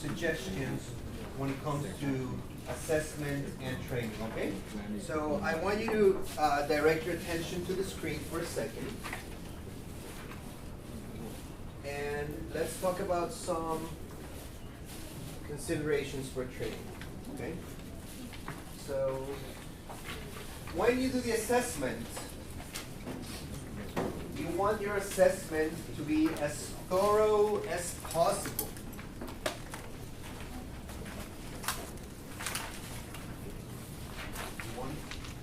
suggestions when it comes to assessment and training, okay? So I want you to direct your attention to the screen for a second. And let's talk about some considerations for training, okay? So when you do the assessment, you want your assessment to be as thorough as possible.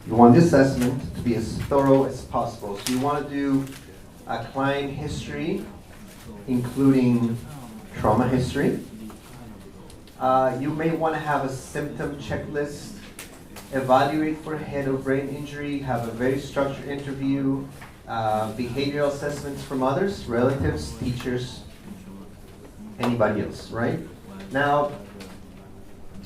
You want the assessment to be as thorough as possible. So you want to do a client history, including trauma history. You may want to have a symptom checklist, evaluate for head or brain injury, have a very structured interview, behavioral assessments from others, relatives, teachers, anybody else, right? Now,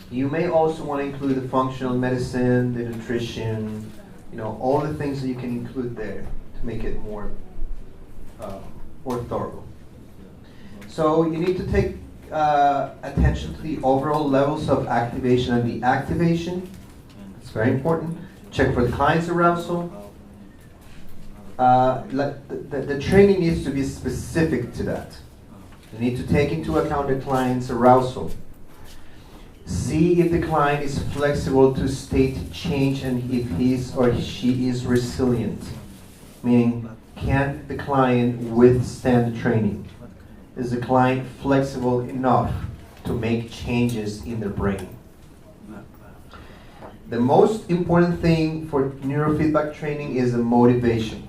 you may also want to include the functional medicine, the nutrition, all the things that you can include there to make it more thorough. So you need to take attention to the overall levels of activation and deactivation. It's very important. Check for the client's arousal. The training needs to be specific to that. You need to take into account the client's arousal. See if the client is flexible to state change and if he or she is resilient. Meaning, can the client withstand the training? Is the client flexible enough to make changes in their brain? The most important thing for neurofeedback training is the motivation.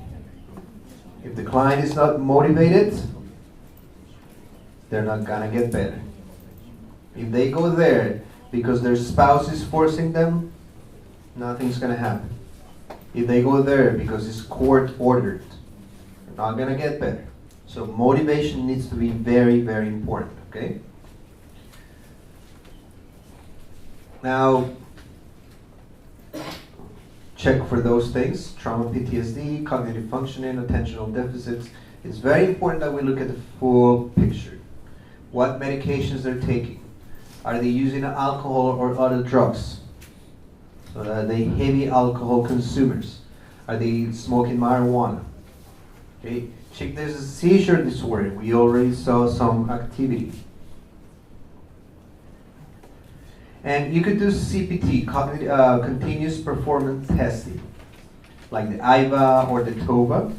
If the client is not motivated, they're not gonna get better. If they go there because their spouse is forcing them, nothing's gonna happen. If they go there because it's court ordered, they're not gonna get better. So motivation needs to be very, very important, okay? Now, check for those things, trauma, PTSD, cognitive functioning, attentional deficits. It's very important that we look at the full picture. What medications they're taking. Are they using alcohol or other drugs? So are they heavy alcohol consumers? Are they smoking marijuana? Okay. Check there's a seizure disorder. We already saw some activity. And you could do CPT, continuous performance testing, like the IVA or the TOVA.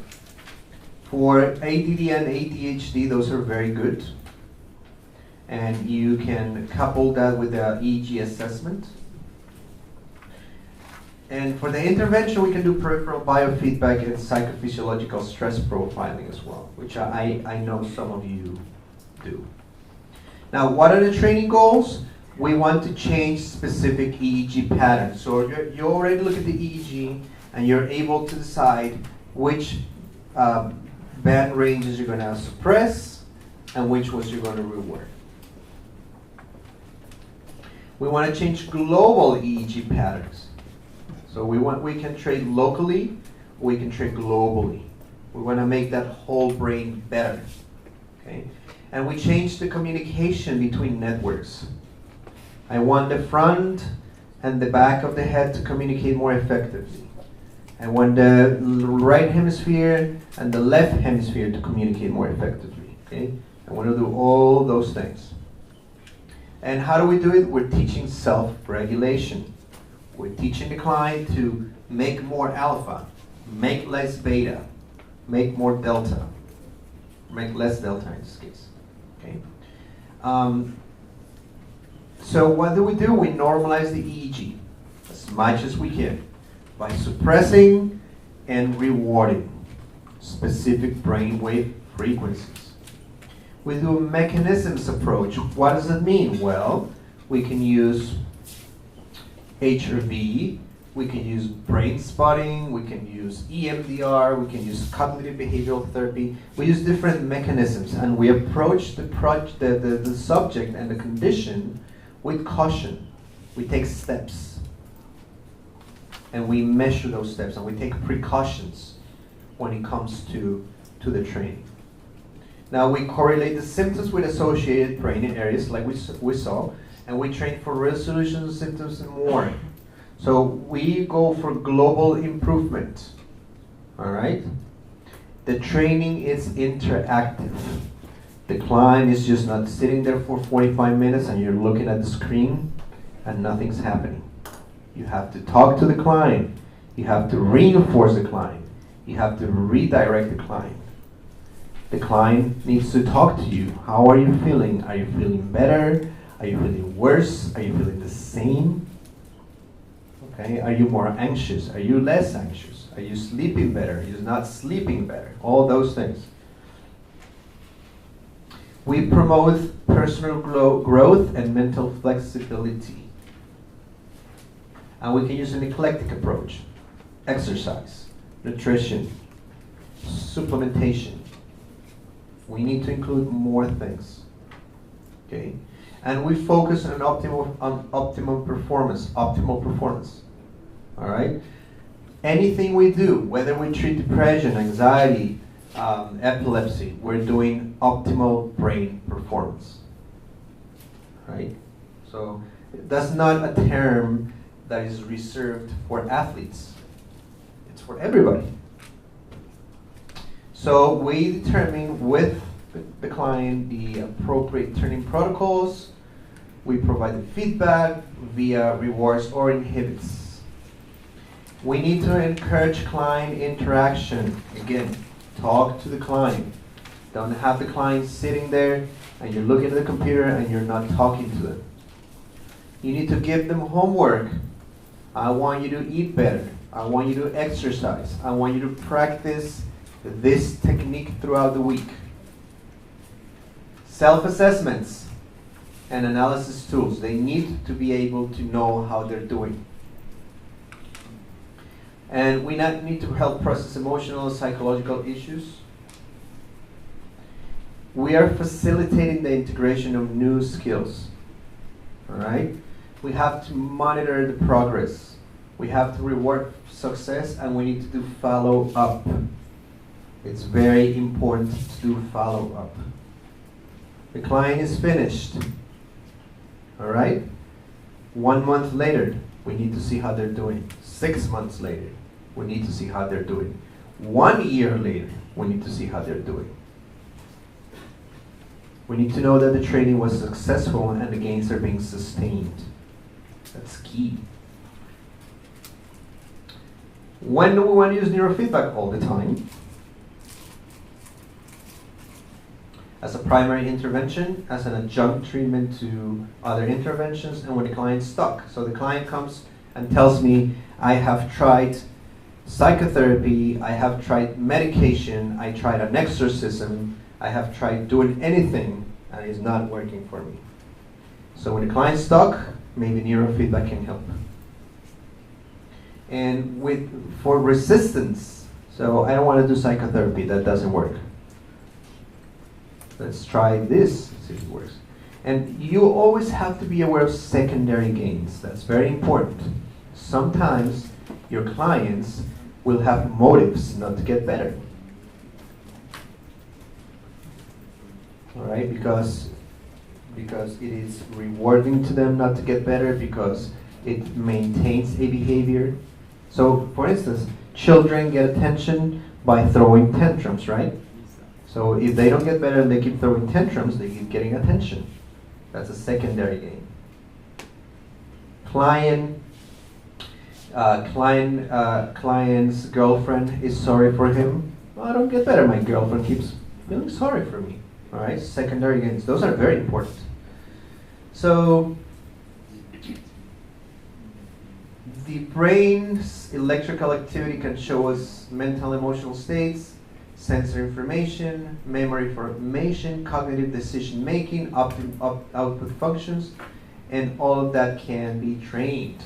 For ADD and ADHD, those are very good. And you can couple that with the EEG assessment. And for the intervention, we can do peripheral biofeedback and psychophysiological stress profiling as well, which I know some of you do. Now, what are the training goals? We want to change specific EEG patterns. So you already look at the EEG, and you're able to decide which band ranges you're going to suppress and which ones you're going to reward. We want to change global EEG patterns. So we can trade locally, we can trade globally. We want to make that whole brain better. Okay? And we change the communication between networks. I want the front and the back of the head to communicate more effectively. I want the right hemisphere and the left hemisphere to communicate more effectively. Okay? I want to do all those things. And how do we do it? We're teaching self-regulation. We're teaching the client to make more alpha, make less beta, make more delta, make less delta in this case. Okay. So what do? We normalize the EEG as much as we can by suppressing and rewarding specific brainwave frequencies. We do a mechanisms approach. What does it mean? Well, we can use HRV, we can use brain spotting, we can use EMDR, we can use cognitive behavioral therapy. We use different mechanisms, and we approach the subject and the condition with caution. We take steps, and we measure those steps, and we take precautions when it comes to the training. Now we correlate the symptoms with associated brain areas like we saw, and we train for resolution of symptoms and more. So we go for global improvement, all right? The training is interactive. The client is just not sitting there for 45 minutes and you're looking at the screen and nothing's happening. You have to talk to the client. You have to reinforce the client. You have to redirect the client. The client needs to talk to you. How are you feeling? Are you feeling better? Are you feeling worse? Are you feeling the same? Okay. Are you more anxious? Are you less anxious? Are you sleeping better? Are you not sleeping better? All those things. We promote personal growth and mental flexibility. And we can use an eclectic approach. Exercise, nutrition, supplementation. We need to include more things. Okay? And we focus on optimal performance. All right? Anything we do, whether we treat depression, anxiety, epilepsy, we're doing optimal brain performance. Right? So that's not a term that is reserved for athletes. It's for everybody. So we determine with the client the appropriate training protocols. We provide the feedback via rewards or inhibits. We need to encourage client interaction. Again, talk to the client. Don't have the client sitting there and you're looking at the computer and you're not talking to them. You need to give them homework. I want you to eat better. I want you to exercise. I want you to practice this technique throughout the week. Self-assessments and analysis tools. They need to be able to know how they're doing. And we need to help process emotional and psychological issues. We are facilitating the integration of new skills. All right? We have to monitor the progress. We have to reward success, and we need to do follow-up. It's very important to do follow-up. The client is finished. All right? 1 month later, we need to see how they're doing. 6 months later, we need to see how they're doing. 1 year later, we need to see how they're doing. We need to know that the training was successful and the gains are being sustained. That's key. When do we want to use neurofeedback? All the time. As a primary intervention, as an adjunct treatment to other interventions, and when the client's stuck. So the client comes and tells me, I have tried psychotherapy, I have tried medication, I tried an exorcism, I have tried doing anything, and it's not working for me. So when the client's stuck, maybe neurofeedback can help. And for resistance, so I don't want to do psychotherapy, that doesn't work. Let's try this, see if it works. And you always have to be aware of secondary gains. That's very important. Sometimes your clients will have motives not to get better. All right, because it is rewarding to them not to get better, because it maintains a behavior. So, for instance, children get attention by throwing tantrums, right? So if they don't get better and they keep throwing tantrums, they keep getting attention. That's a secondary gain. Client's girlfriend is sorry for him. Well, I don't get better. My girlfriend keeps feeling sorry for me. All right, secondary gains. Those are very important. So the brain's electrical activity can show us mental emotional states, sensory information, memory formation, cognitive decision making, output functions, and all of that can be trained.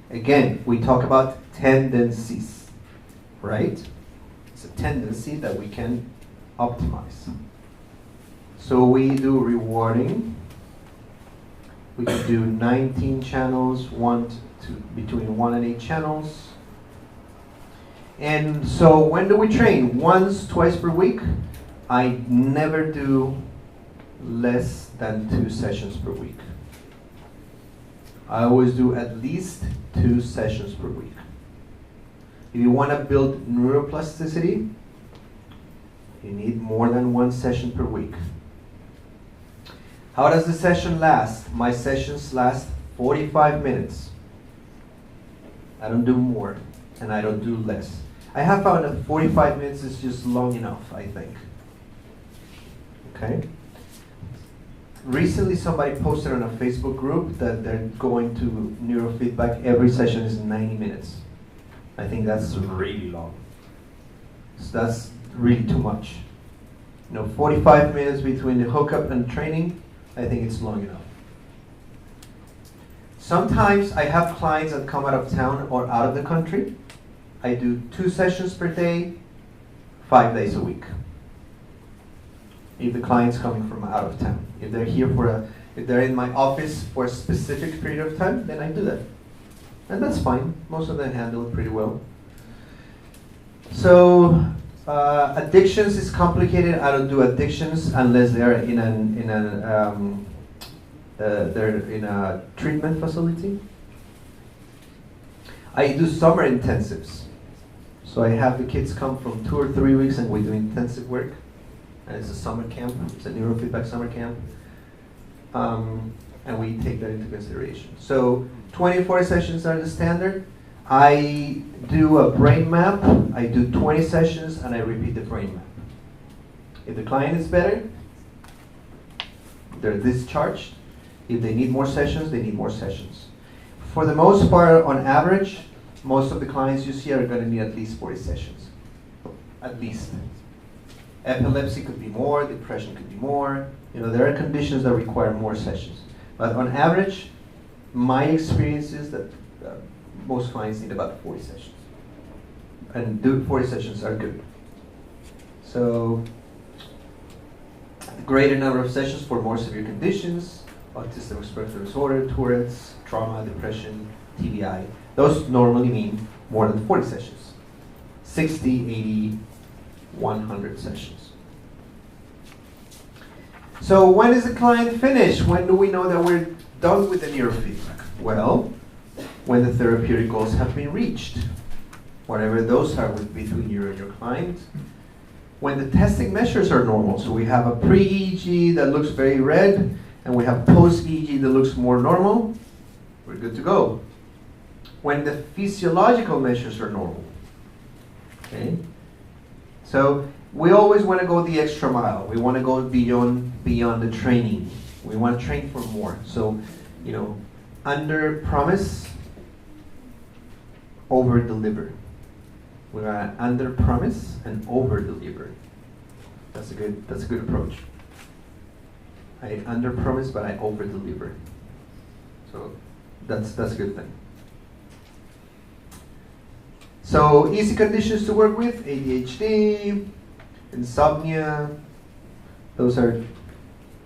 Again, we talk about tendencies, right? It's a tendency that we can optimize. So we do rewarding. We can do 19 channels, between 1 and 8 channels. And so when do we train? Once, twice per week? I never do less than 2 sessions per week. I always do at least 2 sessions per week. If you want to build neuroplasticity, you need more than 1 session per week. How does the session last? My sessions last 45 minutes. I don't do more, and I don't do less. I have found that 45 minutes is just long enough, I think. Okay? Recently, somebody posted on a Facebook group that they're going to neurofeedback. Every session is 90 minutes. I think that's really long. So that's really too much. 45 minutes between the hookup and training, I think it's long enough. Sometimes I have clients that come out of town or out of the country. I do 2 sessions per day, 5 days a week. If the client's coming from out of town. If they're here if they're in my office for a specific period of time, then I do that. And that's fine. Most of them handle it pretty well. So addictions is complicated. I don't do addictions unless they're they're in a treatment facility. I do summer intensives. So I have the kids come from 2 or 3 weeks and we do intensive work. And it's a summer camp. It's a neurofeedback summer camp. And we take that into consideration. So 24 sessions are the standard. I do a brain map. I do 20 sessions and I repeat the brain map. If the client is better, they're discharged. If they need more sessions, they need more sessions. For the most part, on average, most of the clients you see are going to need at least 40 sessions. At least. Epilepsy could be more, depression could be more. There are conditions that require more sessions. But on average, my experience is that most clients need about 40 sessions. And 40 sessions are good. So, a greater number of sessions for more severe conditions, autism spectrum disorder, Tourette's, trauma, depression, TBI. Those normally mean more than 40 sessions. 60, 80, 100 sessions. So when is the client finished? When do we know that we're done with the neurofeedback? Well, when the therapeutic goals have been reached, whatever those are between you and your client. When the testing measures are normal, so we have a pre-EEG that looks very red, and we have post-EEG that looks more normal, we're good to go. When the physiological measures are normal. Okay? So we always want to go the extra mile. We want to go beyond the training. We want to train for more. So, under promise, over deliver. We want to under promise and over deliver. That's a good approach. I under promise, but I over deliver. So that's a good thing. So easy conditions to work with: ADHD, insomnia. Those are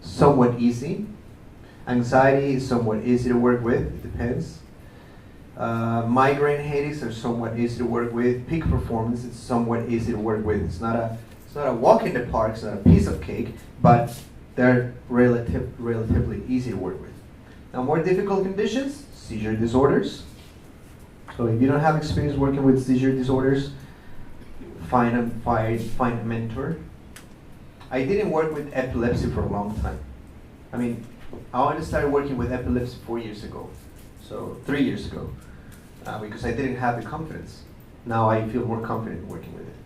somewhat easy. Anxiety is somewhat easy to work with. It depends. Migraine headaches are somewhat easy to work with. Peak performance is somewhat easy to work with. It's not a walk in the park. It's not a piece of cake, but they're relatively easy to work with. Now, more difficult conditions: seizure disorders. So if you don't have experience working with seizure disorders, find a mentor. I didn't work with epilepsy for a long time. I only started working with epilepsy 4 years ago, so 3 years ago, because I didn't have the confidence. Now I feel more confident working with it.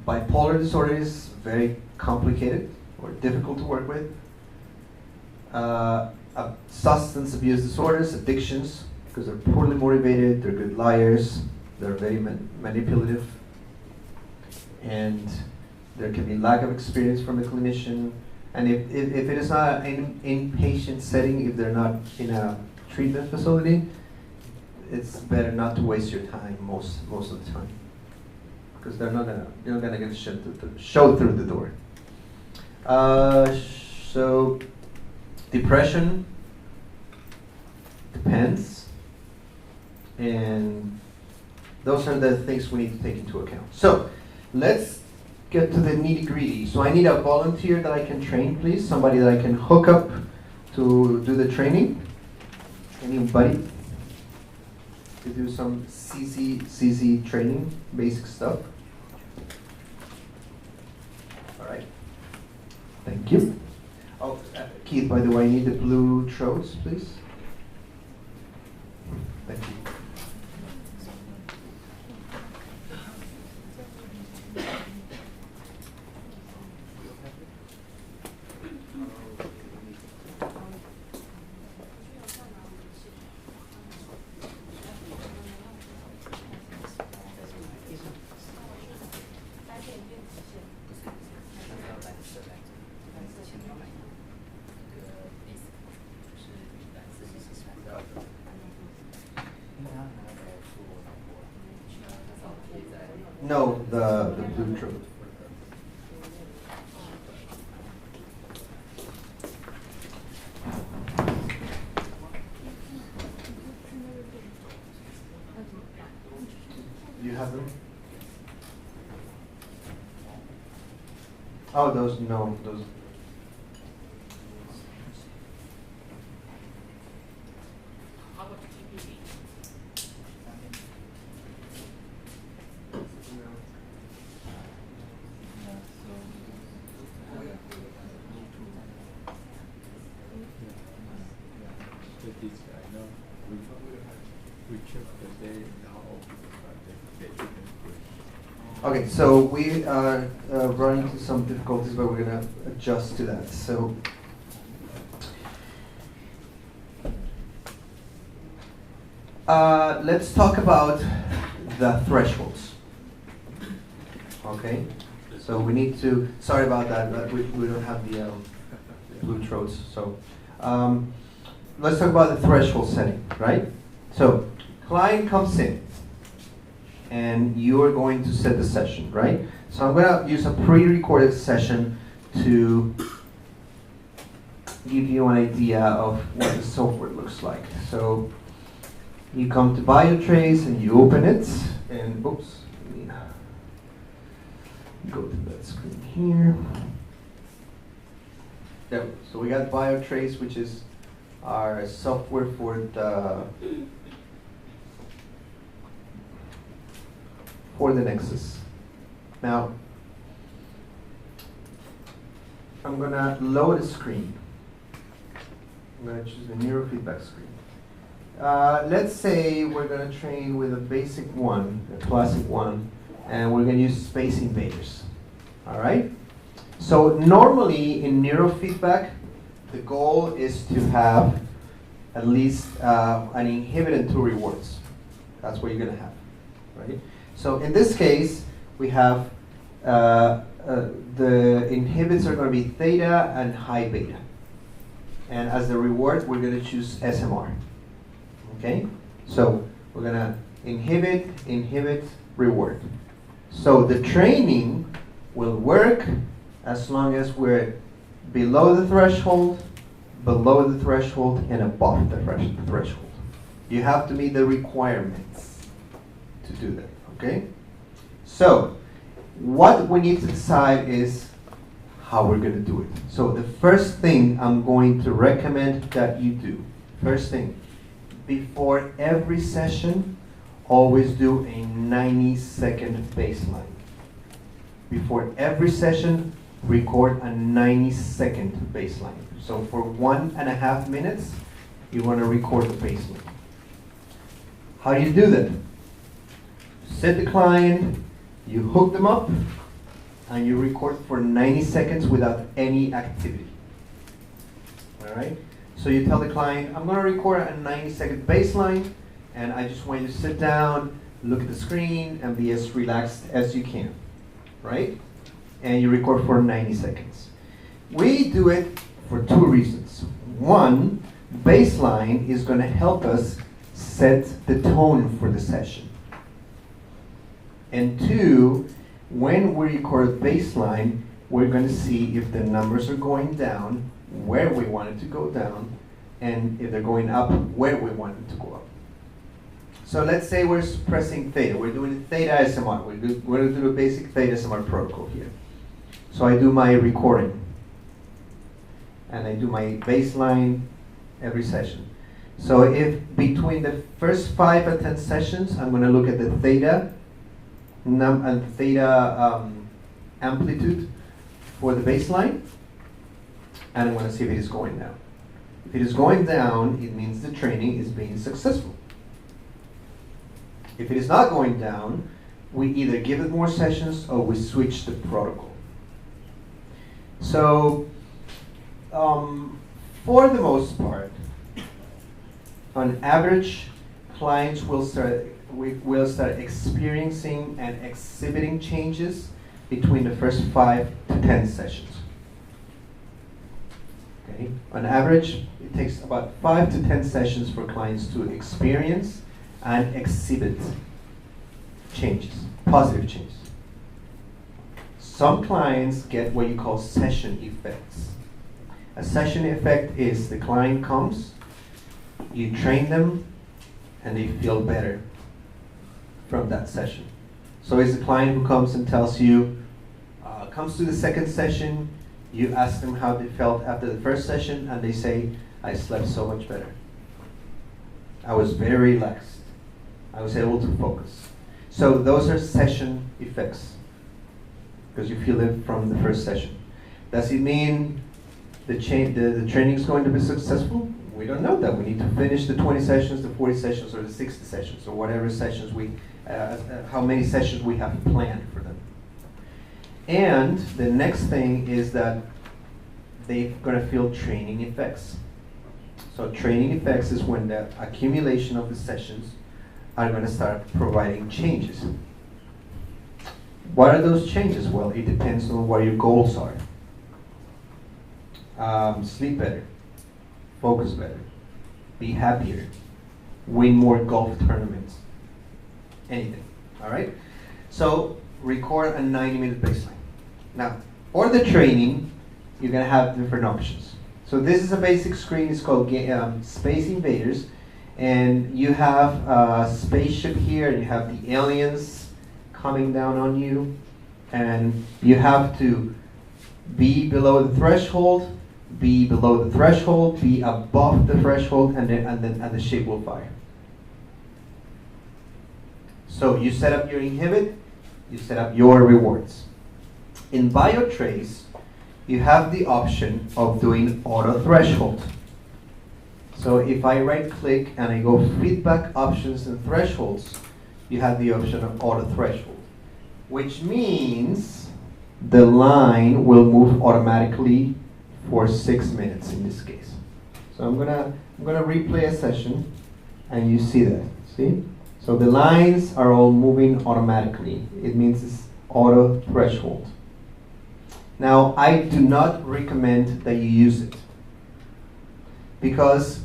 Bipolar disorder is very complicated or difficult to work with. Substance abuse disorders, addictions, because they're poorly motivated, they're good liars, they're very manipulative, and there can be lack of experience from the clinician. And if it is not an inpatient setting, if they're not in a treatment facility, it's better not to waste your time most of the time, because you're not gonna get show through the door. So depression depends, and Those are the things we need to take into account. So let's get to the nitty-gritty. So I need a volunteer that I can train, please. Somebody that I can hook up to do the training. Anybody? To do some CZ training, basic stuff. All right. Thank you. Oh, Keith, by the way, I need the blue throats, please. Thank you. No, the blue throat. Do you have them? Oh, those, no, those. Okay, so we are running into some difficulties, but we're going to adjust to that. So, let's talk about the thresholds. Okay, so we need to. Sorry about that, but we don't have the blue throats. So, let's talk about the threshold setting, right? So, client comes in, and you are going to set the session, right? So I'm going to use a pre-recorded session to give you an idea of what the software looks like. So you come to BioTrace and you open it, and oops, let me go to that screen here. There, so we got BioTrace, which is our software for the Nexus. Now, I'm going to load a screen. I'm going to choose the Neurofeedback screen. Let's say we're going to train with a basic one, a classic one, and we're going to use Space Invaders. All right? So normally in Neurofeedback, the goal is to have at least an inhibit and 2 rewards. That's what you're going to have, right? So in this case, we have the inhibits are going to be theta and high beta. And as the reward, we're going to choose SMR. Okay? So we're going to inhibit, reward. So the training will work as long as we're below the threshold, and above the threshold. You have to meet the requirements to do that. Okay? So, what we need to decide is how we're going to do it. So, the first thing I'm going to recommend that you do, first thing, before every session, always do a 90-second baseline. Before every session, record a 90-second baseline. So, for 1.5 minutes, you want to record the baseline. How do you do that? Set the client, you hook them up, and you record for 90 seconds without any activity. All right? So you tell the client, I'm going to record a 90-second baseline, and I just want you to sit down, look at the screen, and be as relaxed as you can. Right? And you record for 90 seconds. We do it for 2 reasons. One, baseline is going to help us set the tone for the session. And 2, when we record baseline, we're going to see if the numbers are going down, where we want it to go down, and if they're going up, where we want it to go up. So let's say we're suppressing theta. We're doing theta SMR. We're going to do a basic theta SMR protocol here. So I do my recording. And I do my baseline every session. So if between the first 5 or 10 sessions, I'm going to look at the theta and theta amplitude for the baseline. And I'm going to see if it is going down. If it is going down, it means the training is being successful. If it is not going down, we either give it more sessions or we switch the protocol. So, for the most part, on average, clients will start experiencing and exhibiting changes between the first 5 to 10 sessions. Okay? On average, it takes about 5 to 10 sessions for clients to experience and exhibit changes, positive changes. Some clients get what you call session effects. A session effect is the client comes, you train them, and they feel better from that session. So it's the client who comes and tells you, comes to the second session, you ask them how they felt after the first session, and they say, I slept so much better. I was very relaxed. I was able to focus. So those are session effects, because you feel it from the first session. Does it mean the training is going to be successful? We don't know that. We need to finish the 20 sessions, the 40 sessions, or the 60 sessions, or whatever sessions how many sessions we have planned for them. And the next thing is that they're going to feel training effects. So training effects is when the accumulation of the sessions are going to start providing changes. What are those changes? Well, it depends on what your goals are. Sleep better, focus better, be happier, win more golf tournaments, anything, all right? So record a 90-minute baseline. Now, for the training, you're gonna have different options. So this is a basic screen, it's called Space Invaders, and you have a spaceship here, and you have the aliens coming down on you, and you have to be below the threshold, be below the threshold, be above the threshold, and the ship will fire. So you set up your inhibit, you set up your rewards. In BioTrace, you have the option of doing auto threshold. So if I right click and I go feedback options and thresholds, you have the option of auto threshold, which means the line will move automatically for 6 minutes in this case. So I'm gonna replay a session, and you see that. See? So the lines are all moving automatically. It means it's auto threshold. Now, I do not recommend that you use it, because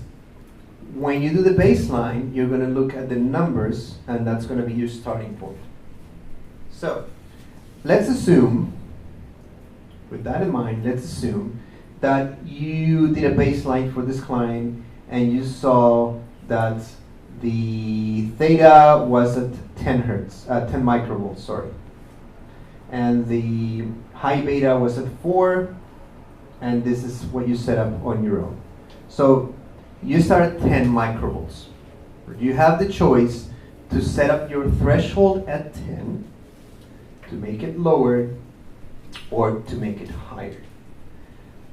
when you do the baseline, you're going to look at the numbers, and that's going to be your starting point. So let's assume, with that in mind, let's assume that you did a baseline for this client and you saw that the theta was at 10 microvolts, sorry. And the high beta was at 4, and this is what you set up on your own. So you start at 10 microvolts. You have the choice to set up your threshold at 10, to make it lower, or to make it higher.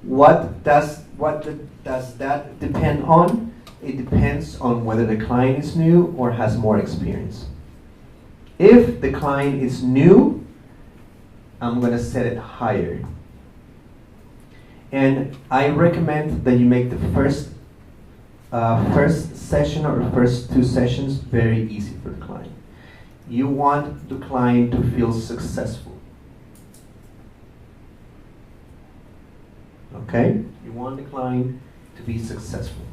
What does that depend on? It depends on whether the client is new or has more experience. If the client is new, I'm going to set it higher. And I recommend that you make the first session or first 2 sessions very easy for the client. You want the client to feel successful. Okay? You want the client to be successful.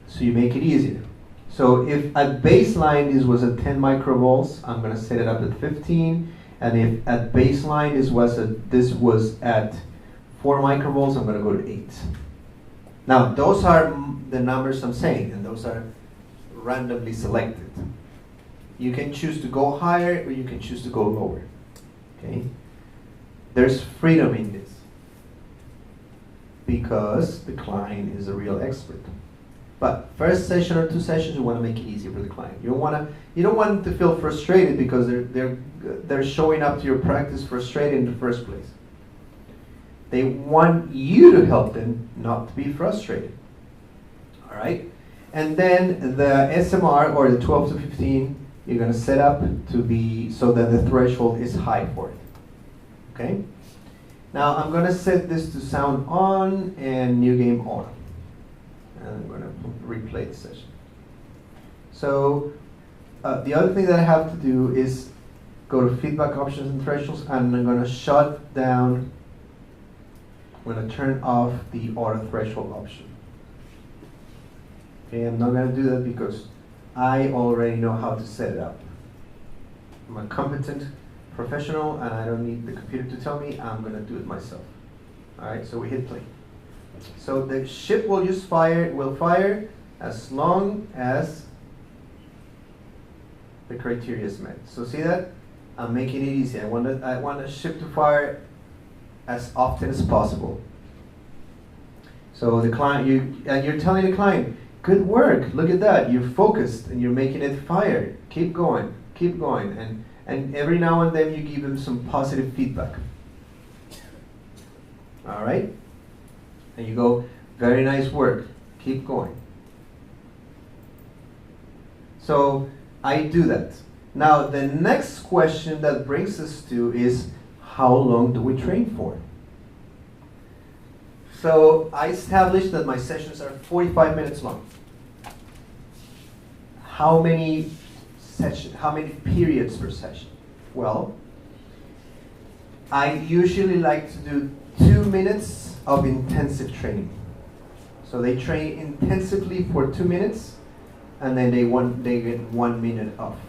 So you make it easier. So if at baseline this was at 10 microvolts, I'm going to set it up at 15. And if at baseline this was at 4 microvolts, I'm going to go to 8. Now, those are the numbers I'm saying, and those are randomly selected. You can choose to go higher or you can choose to go lower. Okay? There's freedom in this because the client is a real expert. But first session or 2 sessions, you want to make it easier for the client. You don't want them to feel frustrated because they're showing up to your practice frustrated in the first place. They want you to help them not to be frustrated. All right? And then the SMR, or the 12 to 15, you're going to set up to be so that the threshold is high for it. Okay? Now I'm going to set this to sound on and new game on. And I'm going to replay the session. So the other thing that I have to do is go to feedback options and thresholds, and I'm going to shut down, I'm going to turn off the auto threshold option. Okay, I'm not going to do that because I already know how to set it up. I'm a competent professional and I don't need the computer to tell me. I'm going to do it myself. All right, so we hit play. So the ship will fire as long as the criteria is met. So see that? I'm making it easy. I want the ship to fire as often as possible. So the client, you're telling the client, good work, look at that, you're focused and you're making it fire. Keep going, and every now and then you give them some positive feedback. All right? And you go, very nice work, keep going. So I do that. Now the next question that brings us to is, how long do we train for? So I established that my sessions are 45 minutes long. How many periods per session? Well, I usually like to do 2 minutes of intensive training. So they train intensively for 2 minutes, and then they get 1 minute off.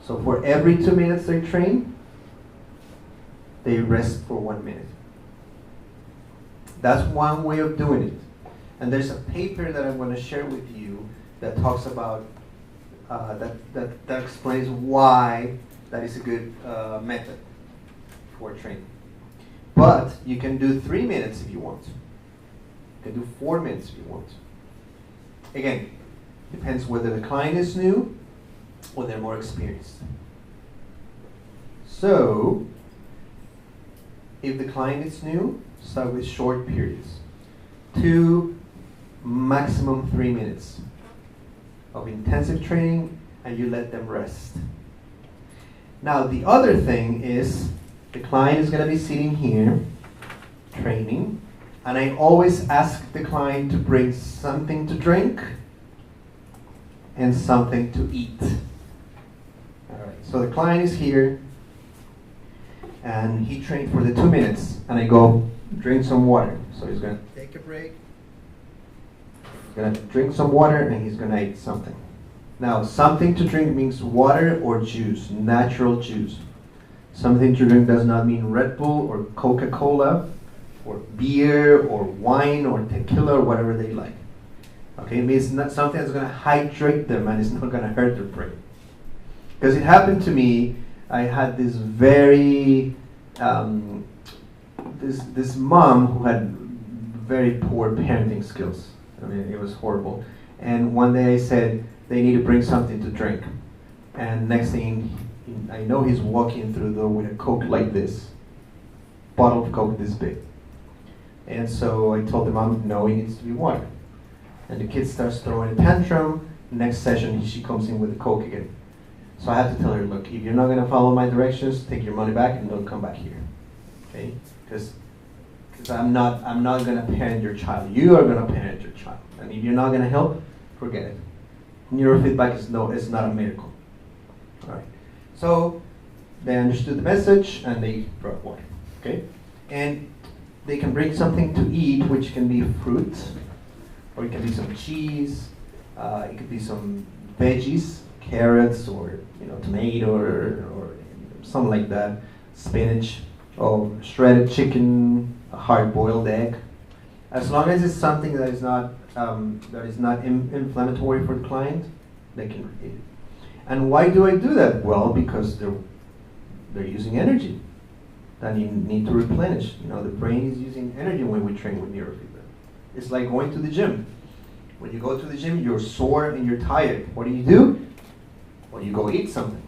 So for every 2 minutes they train, they rest for 1 minute. That's one way of doing it. And there's a paper that I'm going to share with you that talks about, that explains why that is a good method for training. But you can do 3 minutes if you want. You can do 4 minutes if you want. Again, depends whether the client is new or they're more experienced. So, if the client is new, start with short periods. 2, maximum 3 minutes of intensive training, and you let them rest. Now the other thing is, the client is going to be sitting here training, and I always ask the client to bring something to drink and something to eat. All right, so the client is here and he trained for the 2 minutes, and I go, drink some water. So he's going to take a break, he's going to drink some water, and he's going to eat something. Now, something to drink means water or juice, natural juice. Something to drink does not mean Red Bull or Coca-Cola or beer or wine or tequila or whatever they like. Okay, it means not something that's going to hydrate them and it's not going to hurt their brain. Because it happened to me, I had this very, this mom who had very poor parenting skills. I mean, it was horrible. And one day I said, they need to bring something to drink. And next thing, I know he's walking through the door with a Coke like this, bottle of Coke this big. And so I told the mom, no, it needs to be water. And the kid starts throwing a tantrum. Next session, she comes in with a Coke again. So I had to tell her, look, if you're not going to follow my directions, take your money back and don't come back here. Okay? Because I'm not going to parent your child. You are going to parent your child. And if you're not going to help, forget it. Neurofeedback is not a miracle. All right. So they understood the message and they brought water. Okay? And they can bring something to eat, which can be fruit, or it can be some cheese, it could be some veggies, carrots, or tomato, or something like that, spinach, or shredded chicken, a hard-boiled egg. As long as it's something that is not inflammatory for the client, they can create it. And why do I do that? Well, because they're using energy that you need to replenish. You know, the brain is using energy when we train with neurofeedback. It's like going to the gym. When you go to the gym, you're sore and you're tired. What do? Well, you go eat something.